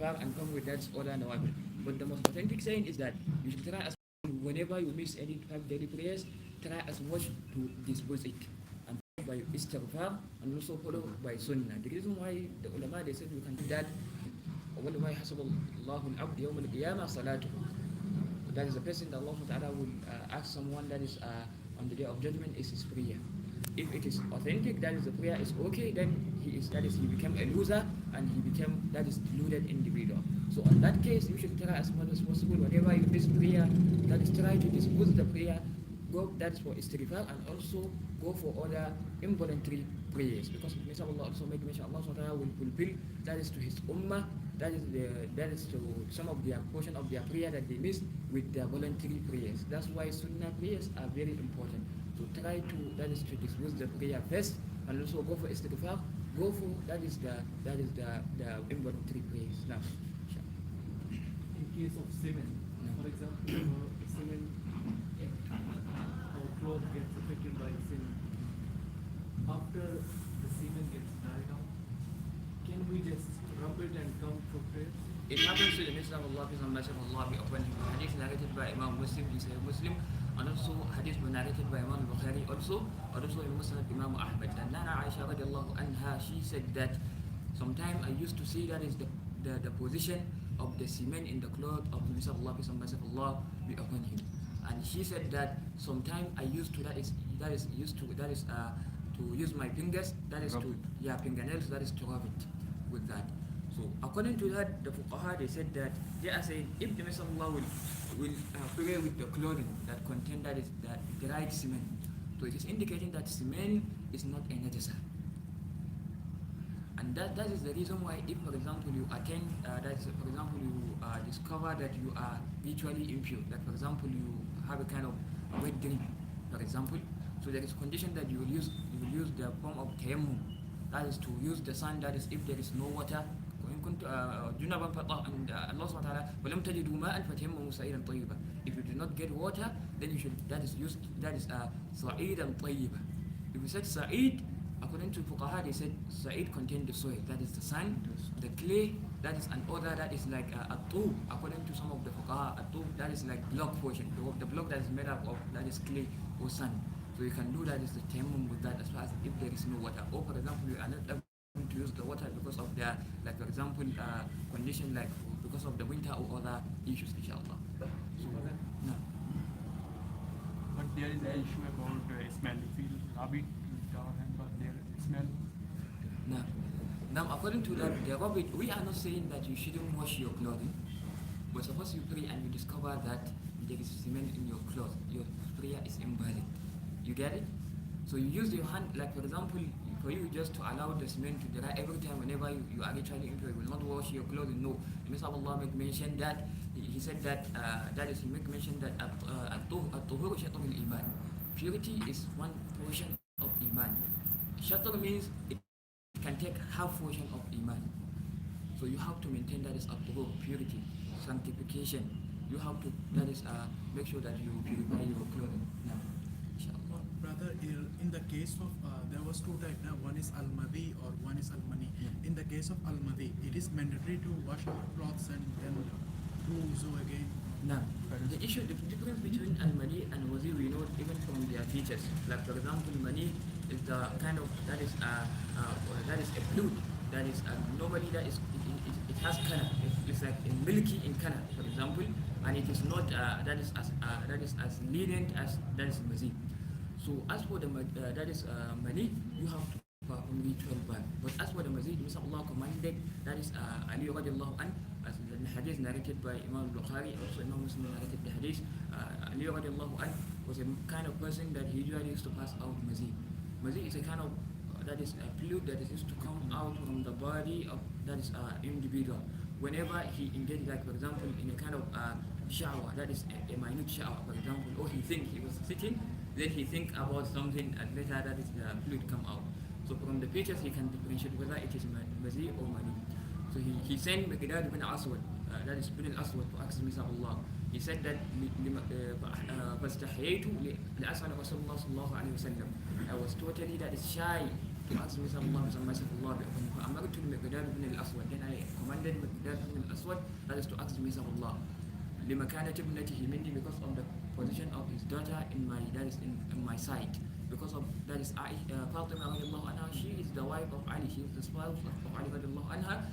istighfar and come with that other nawafil. But the most authentic saying is that you should try as whenever you miss any 5 daily prayers, try as much to dispose it. And by istighfar and also follow by sunnah. The reason why the ulama they said you can do that, وَلَمَا يَحْسَبُ اللَّهُ الْعَبْدِ يَوْمَ الْقِيَامَةِ صَلَاتُهُ. That is the person that Allah will ask someone that is on the day of judgment is his prayer. If it is authentic, that is the prayer is okay, then he became a loser and he became that is deluded individual. So in that case, you should try as much as possible whenever you miss prayer, that is try to dispose the prayer. Go that is for istighfar and also go for other involuntary prayers because Allah also make mention Allah will fulfill that is to his ummah, that is to some of their portion of their prayer that they miss with their voluntary prayers. That's why sunnah prayers are very important. So try to dispose the prayer first and also go for istighfar. Go for that is the involuntary prayers. Now, in case of semen, for example, semen or cloth gets affected by semen. After the semen gets dried out, can we just rub it and come for prayer? It happens to the Messenger of Allah, peace and mercy of Allah be upon him. Hadith narrated by Imam Muslim, he said Muslim, and also hadith narrated by Imam Bukhari also in Muslim Imam Ahmad. And Nana Aisha radiallahu anha, she said that sometimes I used to see that is the position of the semen in the cloth of the Messenger of Allah, peace and mercy of Allah be upon him. And she said that sometimes I used to use my fingers, fingernails, that is to rub it with that. So according to that, the fuqaha they said that they are saying if the Messenger of Allah will pray with the clothing that contain that is that dried semen, so it is indicating that semen is not a najasa. And that is the reason why if for example you discover that you are ritually impure, that for example you have a kind of wet dream, for example, so there is a condition that you will use the form of tayammum, that is to use the sun, that is if there is no water. جنبا and Allah subhanahu wa ta'ala وَلَمْ تَجِدُوا مَاءً فَتَيَمَّمُوا سَعِيدًا طَيِّبًا. If you do not get water, then you should سَعِيدًا طَيِّبًا. If you said Sa'id, according to Fuqaha, they said Sa'id contained the soil, that is the sand, the clay, that is an other that is like a tub. According to some of the Fuqaha, a tub that is like block portion, the block that is made up of that is clay or sand. So you can do that is the tayammum with that as far as if there is no water. Or for example, you are not able to use the water because of their, like for example, condition like because of the winter or other issues, inshallah. So, no. But there is an issue about smell. If we rub it with our hand, but there is smell. No. Now, according to that, the rabbit, we are not saying that you shouldn't wash your clothing, but suppose you pray and you discover that there is cement in your clothes, your prayer is invalid. You get it? So you use your hand, like for example, for you just to allow the cement to dry every time whenever you are actually impure, you will not wash your clothing. No. The Messenger of Allah make mention that he said that he make mention that at-tuhuru shatrul iman. Purity is one portion of iman. Shatr means it can take half portion of iman. So you have to maintain that is at-tuhur, purity, sanctification. You have to make sure that you purify your clothing. Now, inshallah. Brother, in the case of there was two types. Now one is al-madi or one is al-mani. Yeah. In the case of al-madi, it is mandatory to wash our clothes and then do wuzu again. Now, the difference between al-mani and wazi, we know even from their features. Like for example, mani is the kind of that is a fluid that is normally it has color. It's like milky in color, for example, and it is not that is as lenient as that is mazi. So as for the mani, you have to perform ritual bath. But as for the mazi, Allah commanded, that is Ali radiallahu an, as the hadith narrated by Imam Bukhari, also Imam Muslim narrated the hadith. Ali radiallahu an was a kind of person that he usually used to pass out mazi. Mazi is a kind of that is a fluid that is used to come out from the body of that is individual. Whenever he engaged, like for example, in a kind of shower, that is a minute shower, for example, or he was sitting, then he think about something and later that is the fluid come out. So from the pictures he can differentiate whether it is mazi or mani. So he sent Miqdad ibn Aswad, that is ibn al-Aswad, to ask Misa Allah. He said that فَاسْتَحْيَيْتُ لِأَسْأَلَ رَسُولُ اللَّهِ صَلَّى اللَّهُ عَلَيْهِ وسلم. I was totally that is shy to ask the Messenger of Allah, فأمرت المقداد بن الأسود, then I commanded المقداد بن الأسود, that is to ask the Messenger of Allah, لمكانة ابنته مني, because of the position of his daughter in my, that is in my sight, because of that is Fatima radiallahu anha, she is the wife of Ali, she is the spouse of Ali radiallahu anha,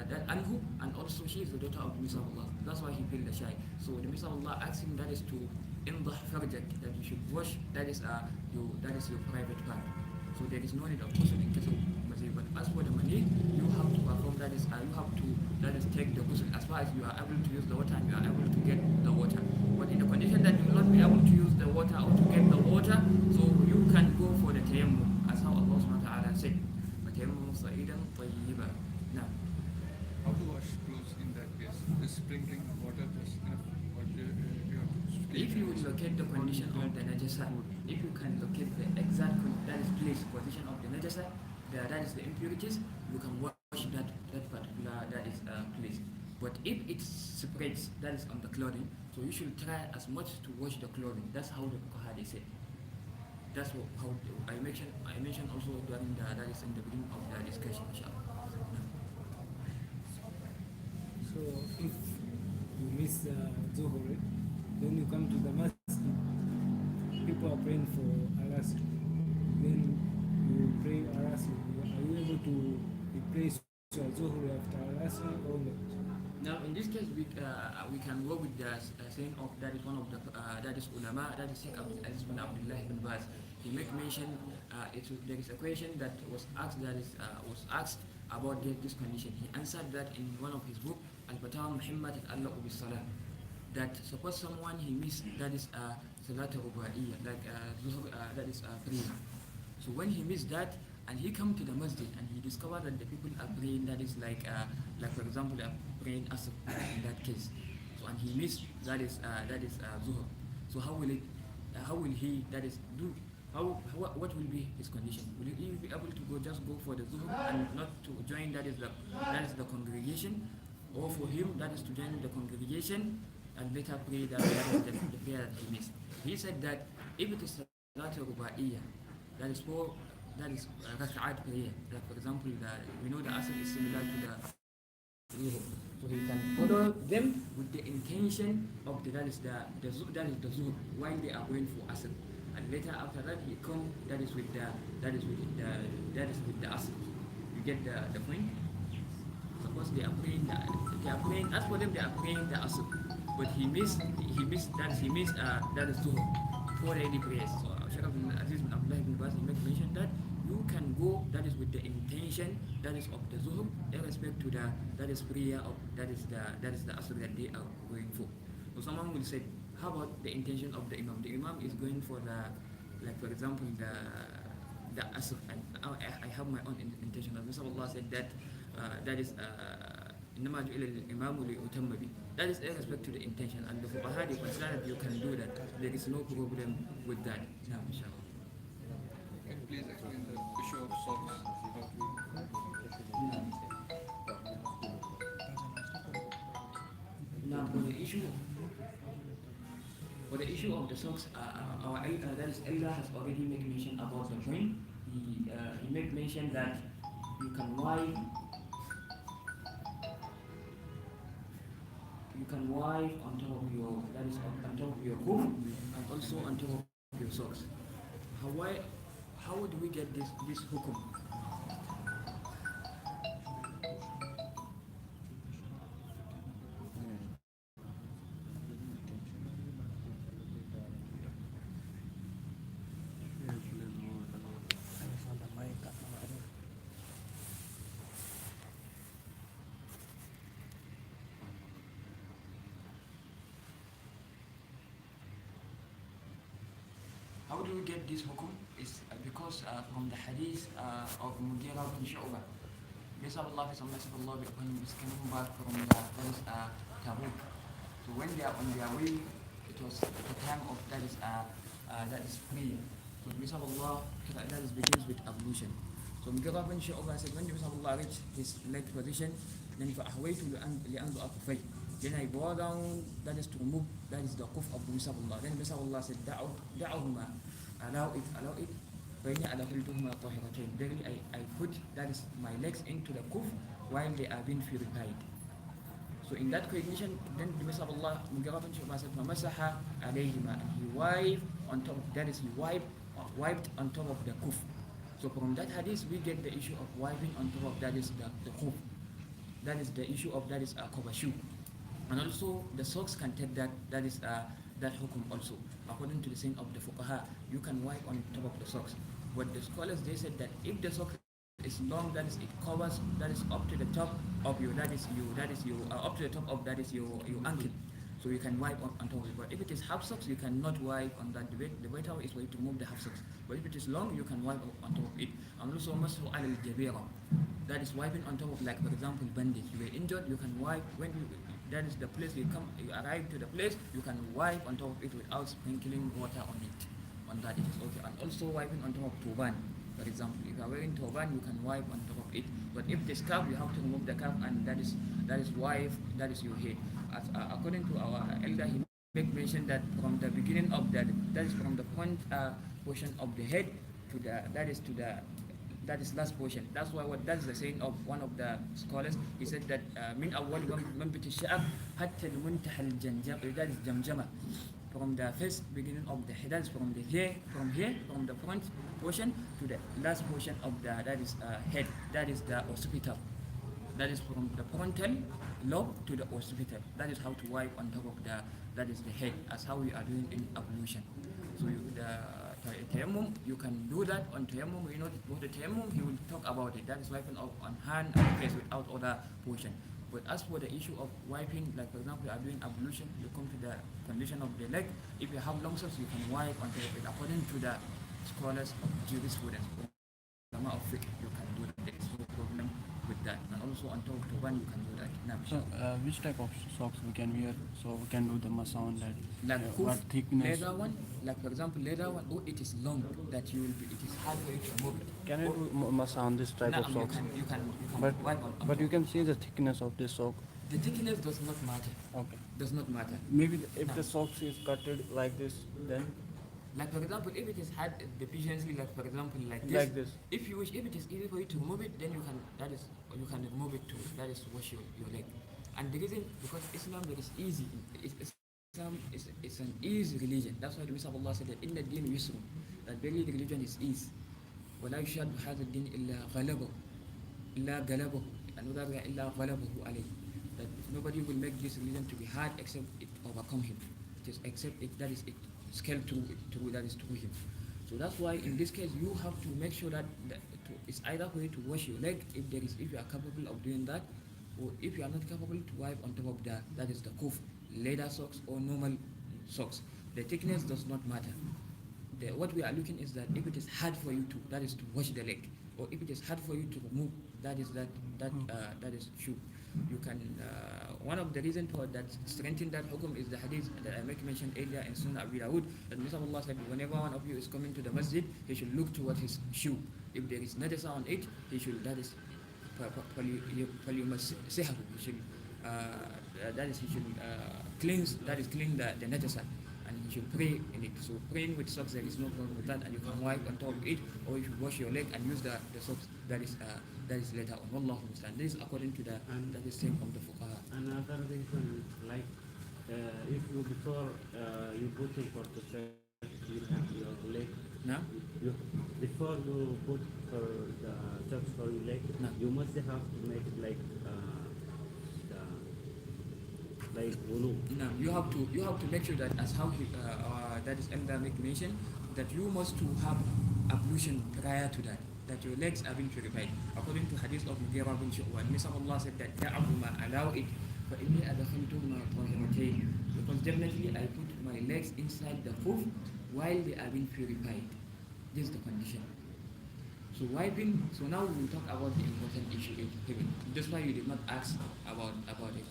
that Anhu, and also she is the daughter of the Messenger of Allah. That's why he felt the shy. So the Messenger of Allah asked him, that is to indah farjak, that you should wash, that is your private part. So there is no need of ghusl in case of masjid. But as for the money, you have to perform, that is you have to, that is take the ghusl as far as you are able to use the water and you are able to get the water. But in the condition that you will not be able to use the water or to get the water, so you can go for the tayammum, as how Allah subhanahu wa ta'ala said, وَتَيَمُّمُ صَعِيدًا طَيِّبًا. Now, how to wash clothes in that case? Is sprinkling water just enough? Or you have to if you would locate the condition of the najasa, if you can locate the exact that is place position of the najasa, that is the impurities, you can wash that particular that is place. But if it separates, that is on the clothing, so you should try as much to wash the clothing. That's how the Fuqaha they say. That's how I mentioned also during that is in the beginning of the discussion, inshallah. So if you miss Zuhur, then you come to the masjid, people are praying for Al-Asr, then you pray Al-Asr. Are you able to replace your Zuhur after Al-Asr or not? Now, in this case, we can go with the saying of that is one of the that is ulama, that is Sheikh Aziz bin Abdullah bin Baz. He make mention there is a question that was asked about this condition. He answered that in one of his books, Al-Fatawa Muhammad Allah Salah, that suppose someone he missed, that is Salat Rubaiyya, like that is prayer. So when he missed that and he come to the masjid and he discovered that the people are praying, that is like for example they are praying Asr in that case. So and he missed that is Zuhur. So how will he that is do? What will be his condition? Will he be able to just go for the Zuhur and not to join that is the congregation, or for him that is to join the congregation and later pray that the prayer that he missed? He said that if it is Salat Rubaiyya, that is for rak'at prayer. Like for example, we know the Asr is similar to the Zuhur, so he can follow them with the intention of that is the Zuhur while they are going for Asr. And later after that he come that is with the Asr. You get the point? Suppose they are praying as for them they are praying the Asr, but he missed that is Zuhur before any prayers. So Sheikh Aziz bin Abdullah bin Baz mentioned that you can go that is with the intention that is of the Zuhur, in respect to that is prayer of that is the Asr that they are going for. So someone will say, how about the intention of the Imam? The Imam is going for for example the Asr, and I have my own intention. Allah said that that is إنما جعل الإمام ليؤتم به. That is in respect to the intention, and the Fuqaha they consider that you can do that. There is no problem with that. Now, inshallah. Can you please explain the issue of socks? Now, for the issue of the socks, our that is Allah has already made mention about the point. He made mention that you can wipe on top of your hoof and also on top of your socks. How do we get this hukum? How do we get this hukum? Is because from the hadith of Mughira bin Shu'bah. Allah is coming back from Tabuk. So when they are on their way, it was the time of that is prayer. So Allah that is begins with ablution. So Mughira bin Shu'bah said when Allah reached his leg position, then فأحويت لأنظر كفي. Then I bow down, that is to remove, that is the kuf of Allah. Then Allah said, da'uhuma, allow it. فإني أدخلتهما طاهرتين. Verily I put, that is my legs into the kuf while they are being purified. So in that condition, then the Messenger of Allah said, فَمَسَحَ عَلَيْهِمَا, and he wiped on top, that is he wiped on top of the kuf. So from that hadith we get the issue of wiping on top of, that is the kuf. That is the issue of, that is a cover shoe. And also the socks can take that is that hukum also. According to the saying of the fuqaha, you can wipe on top of the socks. But the scholars, they said that if the sock is long, that is it covers, that is up to the top of your, up to the top of, that is your ankle. So you can wipe on top of it. But if it is half socks, you cannot wipe on that. The better way is for you to remove the half socks. But if it is long, you can wipe on top of it. And also masu al jabira, that is wiping on top of, like for example bandage. You were injured, you can wipe when you, that is the place you arrive to the place, you can wipe on top of it without sprinkling water on it. On that it is okay. And also wiping on top of turban. For example, if you are wearing turban, you can wipe on top of it. But if the scarf, you have to remove the scarf, and that is wipe, that is your head. As, according to our elder, he make mention that from the beginning of that is from the front portion of the head to the, that is last portion. That's why that's the saying of one of the scholars. He said that min awwal manbit ash-sha'ab hatta al-muntaha al-janjam, that is jamjama. From the first beginning of the head, that is from the front portion to the last portion of the, that is head, that is the occipital. That is from the frontal lobe to the occipital. That is how to wipe on top of the, that is the head, as how we are doing in ablution. So tayammum, you can do that on tayammum. You know, for the tayammum, he will talk about it. That is wiping on hand and face without other portion. But as for the issue of wiping, like for example, you are doing ablution, you come to the condition of the leg. If you have long socks, you can wipe on top of it. According to the scholars of jurisprudence, of fiqh, you can do that. There is no problem with that. And also on top of turban, you can do that. Now, So which type of socks we can wear so we can do the masa on that? like What thickness? leather one, like for example leather one, oh it is long that you will be, it is hard for you to move it. Can I do masa on this type No, of socks? you can But wipe on but you top. can see the thickness of this sock. The thickness does not matter. Okay. Does not matter. Maybe if the socks is cutted like this, then Like for example, if it is had deficiency, like for example like this. If you wish, if it is easy for you to remove it, then you can, you can remove it too. That is to wash your leg. And the reason, because Islam is easy. Islam is an easy religion. That's why the Messenger of Allah said that in the deen yusr, that very religion is easy. ولا يشهد هذا الدين إلا غلبه إلا غلبه another إلا غلبه عليه. That nobody will make this religion to be hard except it overcome him. It is except it, that is it scale through that is through him. So that's why in this case you have to make sure that it's either for you to wash your leg if you are capable of doing that, or if you are not capable, to wipe on top of that is the kuf, leather socks or normal socks. The thickness does not matter. What we are looking is that if it is hard for you to, that is to wash the leg, or if it is hard for you to remove, that is shoe. You can, one of the reasons for that strengthening that hukum is the hadith that I mentioned earlier in Sunnah Abi Dawud, that Messenger of Allah said, whenever one of you is coming to the masjid, he should look toward his shoe. If there is najasa on it, he should, that is cleanse the najasa, and you should pray in it. So praying with socks, there is no problem with that, and you can wipe on top of it, or you should wash your leg and use the socks that is later on. Wallahu musta'an. This is according to that is same from the fuqaha. Another reason, like if you before you put it for the sex, you have your leg. Now? Before you put for the socks for your leg, No. you must have to make it like wudu. No, you have to make sure that, as how that is Islamic mention, that you must to have ablution prior to that your legs are being purified. According to hadith of Mughira bin Shu'wan, Messenger of Allah said that allow it, فَإِنِّي أَدْخَلْتُهُمَا طَاهِرَتَيْنِ, because definitely I put my legs inside the hoof while they are being purified. This is the condition. So wiping, so now we will talk about the important issue in heaven. That's why you did not ask about it.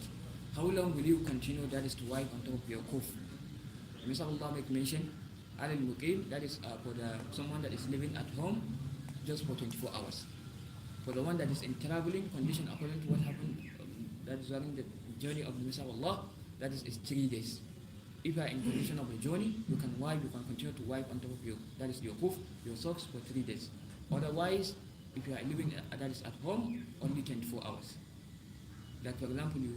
How long will you continue, that is to wipe on top of your hoof? Messenger of Allah make mention, al-muqim, that is for someone that is living at home, just for 24 hours. For the one that is in traveling condition, according to what happened, that is during the journey of the Messenger of Allah, that is 3 days. If you are in condition of a journey, you can wipe, you can continue to wipe on top of that is your hoof, your socks for 3 days. Otherwise, if you are living that is at home, only 24 hours. Like for example, you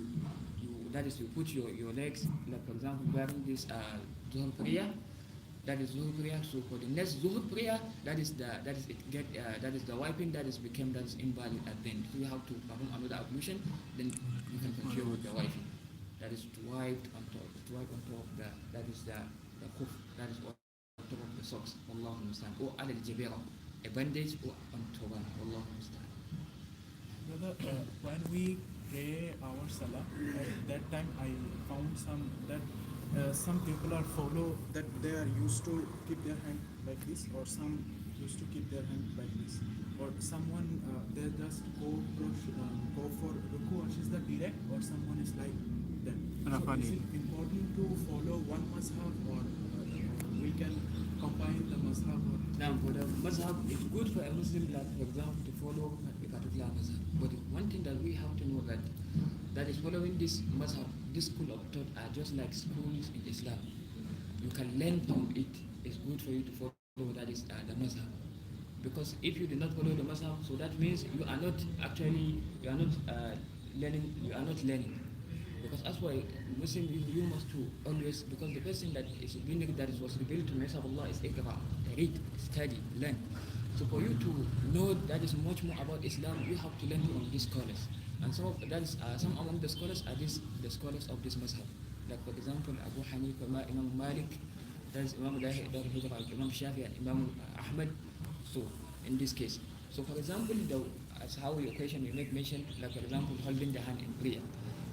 put your legs, like for example, during this Zuhr prayer, that is Zuhr prayer. So for the next Zuhr prayer, that is the wiping that became invalid at the end. So you have to perform another ablution, then you can continue with the wiping. That is to wipe on top of that is the hoof, that is on top of the socks. Allah understand. Or al jabira, a bandage or on turban. Allah understand. Brother, when we pray our salah, at that time I found some people are follow that they are used to keep their hand like this, or some used to keep their hand like this, or someone they just go for ruku, which is the direct, or someone is like that. So is it important to follow one mazhab, or we can combine the mazhab? Now, for the mazhab, it's good for a Muslim, like for example, to follow a particular mazhab. But one thing that we have to know that is following this mazhab, this school of thought are just like schools in Islam. You can learn from it. It's good for you to follow that is the mazhab. Because if you do not follow the mazhab, so that means you are not learning. Because as for a Muslim, you must to always, because the person that was revealed to Messiah of Allah is Iqra, read, study, learn. So for you to know that is much more about Islam, you have to learn from these scholars. And some among the scholars are the scholars of this mazhab. Like for example, Abu Hanifa, Imam Malik, that is Imam Imam Shafi, and Imam Ahmad. So in this case, so for example, as how your question you make mention, like for example, holding the hand in prayer.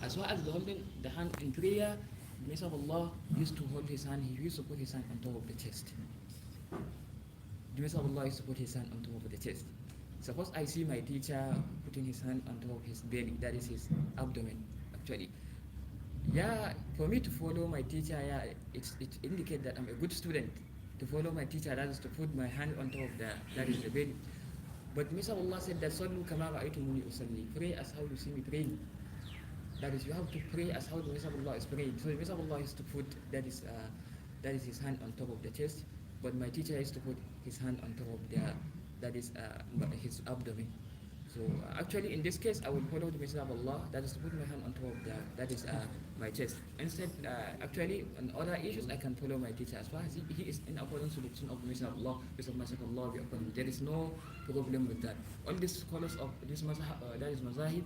As far as holding the hand in prayer, the Messiah of Allah used to hold his hand. He used to put his hand on top of the chest. The Messiah of Allah used to put his hand on top of the chest. Suppose I see my teacher putting his hand on top of his belly, that is his abdomen, actually. Yeah, for me to follow my teacher, yeah, it indicates that I'm a good student. To follow my teacher, that is to put my hand on top of that is the belly. But Messiah of Allah said that Sallu kama ra'aytumuni usalli. Pray as how you see me praying. That is, you have to pray as how the Messiah of Allah is praying. So the Messiah of Allah is to put that is his hand on top of the chest, but my teacher is to put his hand on top of his abdomen. So actually, in this case, I will follow the Messiah of Allah. That is to put my hand on top of my chest. Instead, actually, on other issues, I can follow my teacher as far as he is in accordance with the sunnah of the Messiah of Allah. Peace of Messiah of Allah be upon him. There is no problem with that. All these scholars of this mazahib,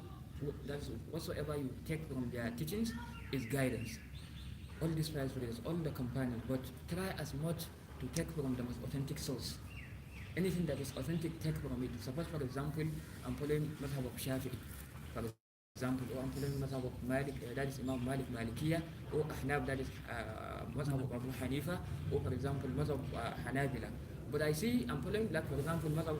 that is whatsoever you take from their teachings is guidance. All these five videos, all the companions, but try as much to take from the most authentic source. Anything that is authentic, take from it. Suppose, for example, I'm following Mazhab of Shafi'i, for example, or I'm following Mazhab of Malik, that is Imam Malik Malikiya, or Ahnaf, that is Mazhab of Abu Hanifa, or for example, Mazhab of Hanabila. But I see, I'm following, like for example, Mazhab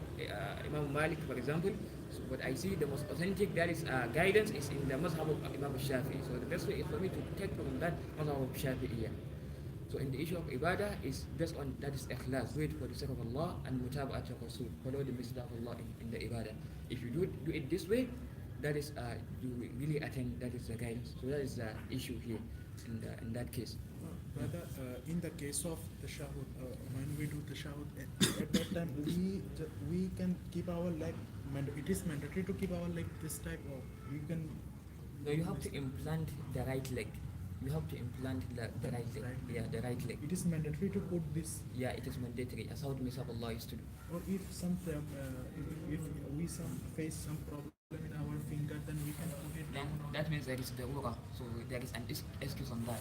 Imam Malik, for example, so what I see the most authentic, that is guidance, is in the Mazhab of Imam Shafi'i. So the best way is for me to take from that Mazhab of Shafi'iyya. So in the issue of ibadah is based on that is ikhlas, do it for the sake of Allah, and mutaba'at Rasul, follow the message of Allah in the ibadah. If you do it this way, that is you really attain, that is the guidance. So that is the issue here in that case. Brother, in the case of tashahhud, when we do tashahhud, at that time we can keep our leg. It is mandatory to keep our leg this type, or you can. No, you have to implant the right leg. You have to implant the right leg. Yeah, the right leg. It is mandatory to put this. Yeah, it is mandatory. As how the Messiah of Allah used to do. Or if if we face some problem in our finger, then we can put it Then down. that means there is the ruga. So there is an excuse on that.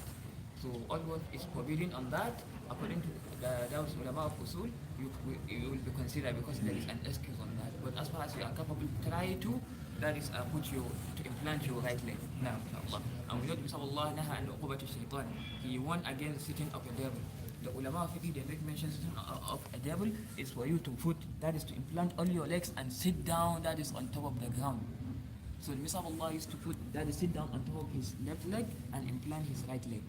So all what is forbidden on that, according to the ulama of usul, you will be considered because there is an excuse on that. But as far as you are capable, try to, that is to implant your right leg. Now, inshallah. And we know the Messiah of Allah naha an uqubatu shaitan. He warned against sitting of a devil. The ulama of fiqh, they make mention sitting of a devil is for you to put, that is to implant all your legs and sit down, that is on top of the ground. So the Messiah of Allah used to put, that is sit down on top of his left leg and implant his right leg.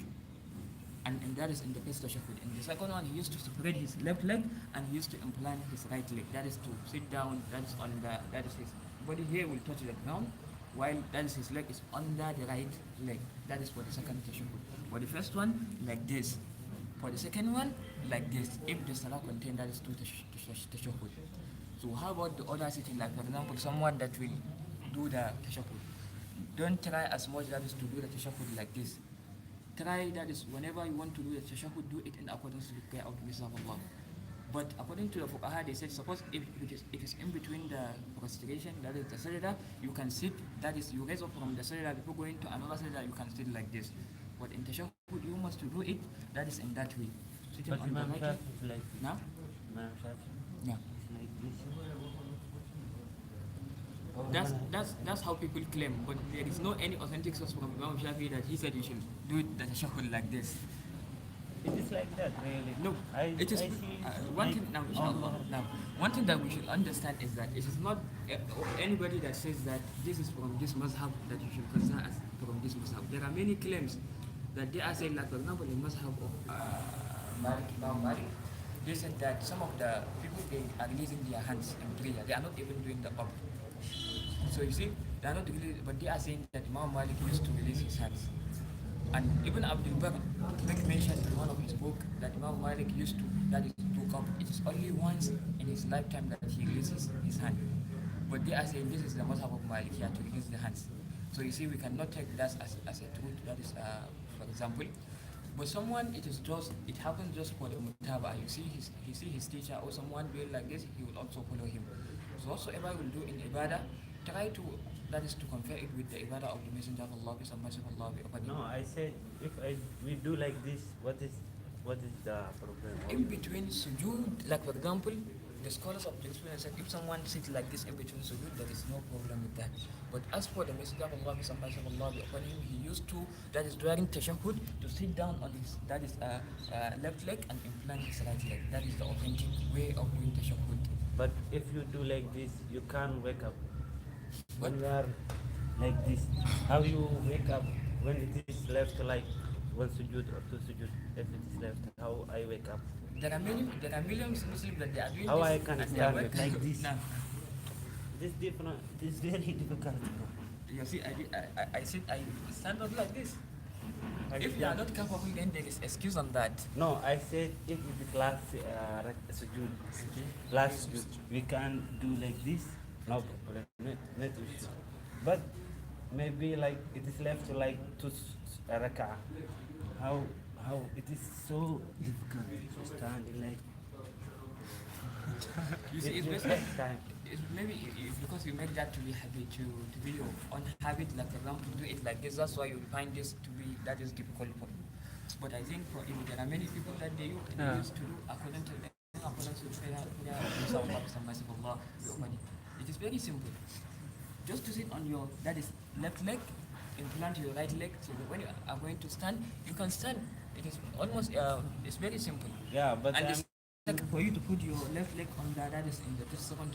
And that is in the first tashahhud. In the second one, he used to spread his left leg and he used to implant his right leg. That is to sit down, that is his body here will touch the ground, while that is his leg is under the right leg. That is for the second tashahhud. For the first one, like this. For the second one, like this. If the salah contains that is two tashahhud. So how about the other sitting? Like for example, someone that will do the tashahhud. Don't try as much that is to do the tashahhud like this. Try that is whenever you want to do the tashahhud, do it in accordance with the prayer of the Messenger of Allah. But according to the fuqaha, they said suppose if it is in between the prostration, that is the sajda, you can sit, that is you raise up from the sajda before going to another sajda, you can sit like this. But in tashahhud, you must to do it, that is in that way. Sitting But on the Imam right Shafi leg. is like this. Now? Imam Shafi Yeah. is like this. That's how people claim, but there is no any authentic source from Imam Shafi that he said you should do it the tashahhud like this. It is like that, really. No, it is one thing now, inshallah. Now, one thing that we should understand is that it is not anybody that says that this is from this mazhab that you should consider as from this mazhab. There are many claims that they are saying, like for example, the mazhab of Imam Malik, they said that some of the people they are releasing their hands in prayer. They are not even doing the up. So you see, they are not really, but they are saying that Imam Malik used to release his hands. And even Abdul Barr mentioned in one of his books that Imam Malik used to, that is to come. It is only once in his lifetime that he releases his hand. But they are saying this is the mazhab of Malik, he had to release the hands. So you see, we cannot take that as a truth, that is, for example. But someone, it happens just for the mutaba. You see his teacher or someone doing like this, he will also follow him. So whatsoever will do in ibadah, try to, that is to compare it with the ibadah of the Messenger of Allah, peace and mercy of Allah be upon him. No, I said if we do like this, what is the problem? In between sujood, like for example, the scholars of jurisprudence said if someone sits like this in between sujood, there is no problem with that. But as for the Messenger of Allah, peace and mercy of Allah be upon him, he used to, that is during tashahhud, to sit down on his, that is left leg and implant his right leg. That is the authentic way of doing tashahhud. But if you do like this, you can't wake up. What? When you are like this, how you wake up when it is left like one sujood or two sujood? If it is left, how I wake up? There are millions of Muslims that they are doing How this I can and they stand are it like this? Now, This different. This very difficult. you see, I stand up like this. If you are not capable, then there is excuse on that. No, I said if it is last sujood, last sujood, we can do like this. No problem. Not issue. But maybe like it is left to like two rak'ah. How it is so difficult to stand like. You see, It it's takes basically, time. it's maybe because you make that to be habit, to be your own habit, like for example, do it like this, that's why you find this to be, that is difficult for you. But I think for, there are many people that they used to do according to prayer of Allah. It is very simple. Just to sit on your, that is left leg, implant your right leg, so that when you are going to stand, you can stand. It is almost, it's very simple. Yeah, but And I'm it's like for you to put your left leg on that is in the second